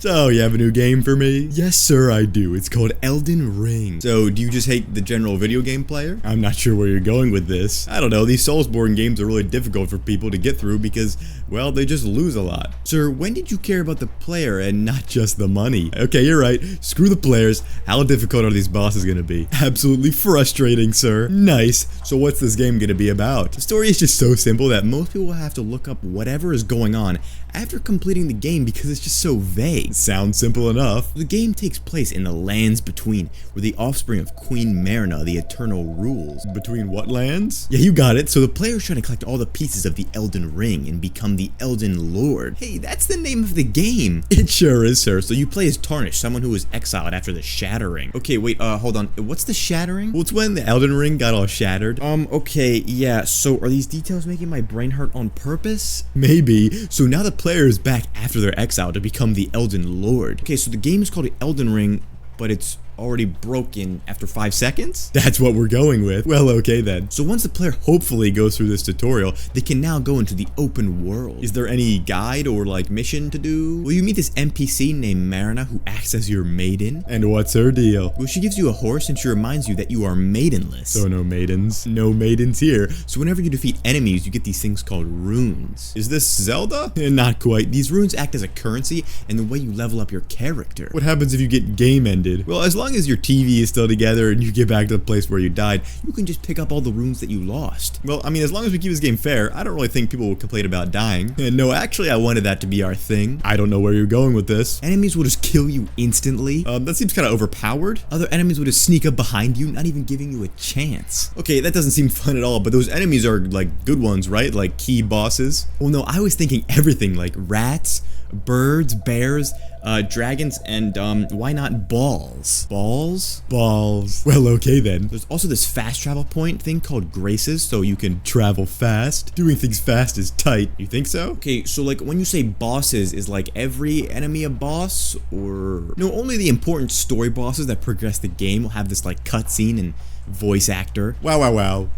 So, you have a new game for me? Yes, sir, I do. It's called Elden Ring. So, do you just hate the general video game player? I'm not sure where you're going with this. I don't know, these soulsborne games are really difficult for people to get through because, well, they just lose a lot. Sir, when did you care about the player and not just the money? Okay, you're right. Screw the players. How difficult are these bosses gonna be? Absolutely frustrating, sir. Nice. So what's this game gonna be about? The story is just so simple that most people will have to look up whatever is going on after completing the game because it's just so vague. Sounds simple enough. The game takes place in the lands between, where the offspring of Queen Marina, the Eternal, rules. Between what lands? Yeah, you got it. So the player's trying to collect all the pieces of the Elden Ring and become the Elden Lord. Hey, that's the name of the game. It sure is, sir. So you play as Tarnished, someone who was exiled after the Shattering. Okay, wait, hold on. What's the Shattering? Well, it's when the Elden Ring got all shattered. Okay, yeah, so are these details making my brain hurt on purpose? Maybe. So now the player is back after their exile to become the Elden Lord. Okay, so the game is called the Elden Ring, but it's already broken after 5 seconds? That's what we're going with. Well, okay then. So once the player hopefully goes through this tutorial, they can now go into the open world. Is there any guide or like mission to do? Well, you meet this NPC named Marina who acts as your maiden. And what's her deal? Well, she gives you a horse and she reminds you that you are maidenless. So no maidens. No maidens here. So whenever you defeat enemies, you get these things called runes. Is this Zelda? Not quite. These runes act as a currency and the way you level up your character. What happens if you get game ended? Well, as long as your TV is still together and you get back to the place where you died, you can just pick up all the runes that you lost. Well, I mean, as long as we keep this game fair, I don't really think people will complain about dying. And no, actually, I wanted that to be our thing. I don't know where you're going with this. Enemies will just kill you instantly. That seems kind of overpowered. Other enemies will just sneak up behind you, not even giving you a chance. Okay, that doesn't seem fun at all, but those enemies are like good ones, right? Like key bosses. Well, no, I was thinking everything like rats, birds, bears, dragons, and why not balls? Balls? Balls. Well, okay then. There's also this fast travel point thing called graces, so you can travel fast. Doing things fast is tight. You think so? Okay, so like when you say bosses, is like every enemy a boss, or no? Only the important story bosses that progress the game will have this like cutscene and voice actor. Wow.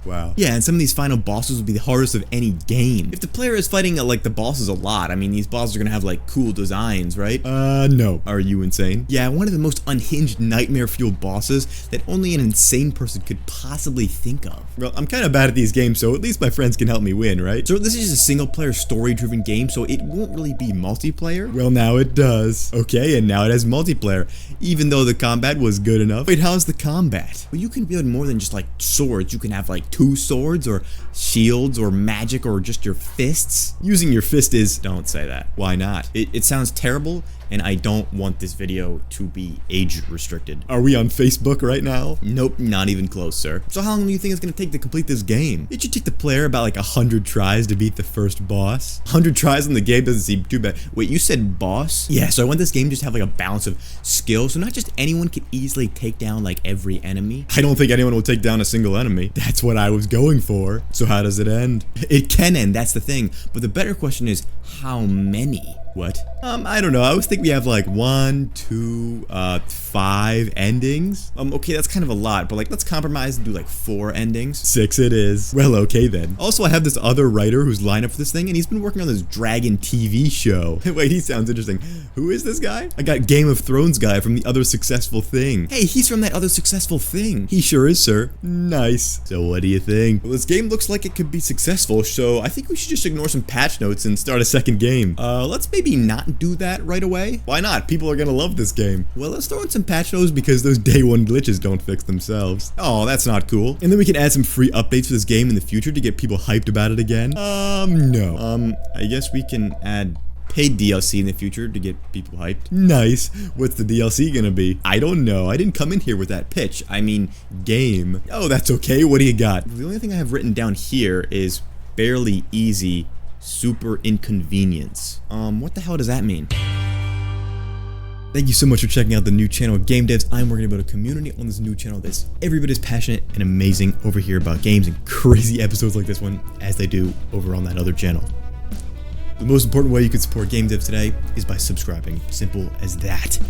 Wow. Yeah, and some of these final bosses will be the hardest of any game. If the player is fighting like the bosses a lot, I mean, these bosses are gonna have like cool designs, right? No. Are you insane? Yeah, one of the most unhinged nightmare-fueled bosses that only an insane person could possibly think of. Well, I'm kind of bad at these games, so at least my friends can help me win, right? So this is just a single-player story-driven game, so it won't really be multiplayer. Well, now it does. Okay, and now it has multiplayer, even though the combat was good enough. Wait, how's the combat? Well, you can build more than just like swords. You can have like 2 swords or shields or magic or just your fists. Using your fist is... Don't say that. Why not? It sounds terrible, and I don't want this video to be age restricted. Are we on Facebook right now? Nope, not even close, sir. So how long do you think it's gonna take to complete this game? It should take the player about like 100 tries to beat the first boss. 100 tries in the game doesn't seem too bad. Wait, you said boss? Yeah, so I want this game just to have like a balance of skill, so not just anyone can easily take down like every enemy. I don't think anyone will take down a single enemy. That's what I was going for. So how does it end? It can end, that's the thing. But the better question is, how many? What? I don't know. I always think we have like 1, 2, 5 endings. Okay, that's kind of a lot, but like let's compromise and do like 4 endings. 6 it is. Well, okay then. Also, I have this other writer who's lined up for this thing, and he's been working on this dragon TV show. Wait, he sounds interesting. Who is this guy? I got Game of Thrones guy from the other successful thing. Hey, he's from that other successful thing. He sure is, sir. Nice. So what do you think? Well, this game looks like it could be successful, so I think we should just ignore some patch notes and start a second game. Let's maybe not do that right away. Why not? People are gonna love this game. Well, let's throw in some patch notes because those day 1 glitches don't fix themselves. Oh, that's not cool. And then we can add some free updates for this game in the future to get people hyped about it again. No. I guess we can add paid DLC in the future to get people hyped. Nice. What's the DLC gonna be? I don't know. I didn't come in here with that pitch. I mean, game. Oh, that's okay. What do you got? The only thing I have written down here is barely easy, super inconvenience. What the hell does that mean? Thank you so much for checking out the new channel of Game Devs. I'm working to build a community on this new channel that's every bit as passionate and amazing over here about games and crazy episodes like this one as they do over on that other channel. The most important way you can support Game Devs today is by subscribing. Simple as that.